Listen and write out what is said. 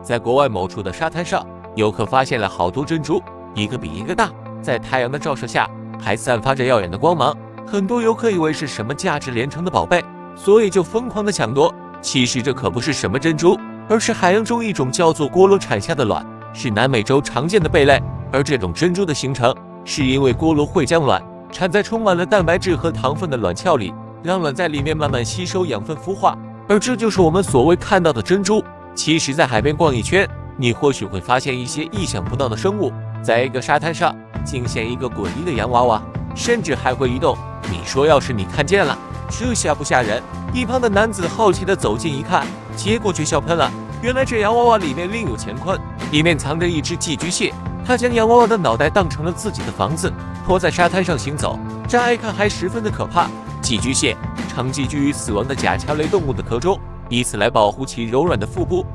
在国外某处的沙滩上，游客发现了好多珍珠，一个比一个大，在太阳的照射下还散发着耀眼的光芒。很多游客以为是什么价值连城的宝贝，所以就疯狂的抢夺。其实这可不是什么珍珠，而是海洋中一种叫做锅螺产下的卵，是南美洲常见的贝类。而这种珍珠的形成，是因为锅螺会将卵产在充满了蛋白质和糖分的卵鞘里，让卵在里面慢慢吸收养分孵化，而这就是我们所谓看到的珍珠。其实，在海边逛一圈，你或许会发现一些意想不到的生物，在一个沙滩上惊现一个滚泥的洋娃娃，甚至还会移动。你说要是你看见了，这吓不吓人？一旁的男子好奇地走近一看，结果却笑喷了。原来这洋娃娃里面另有乾坤，里面藏着一只寄居蟹。他将洋娃娃的脑袋当成了自己的房子，拖在沙滩上行走，乍一看还十分的可怕。寄居蟹常寄居于死亡的甲壳类动物的壳中，以此来保护其柔软的腹部。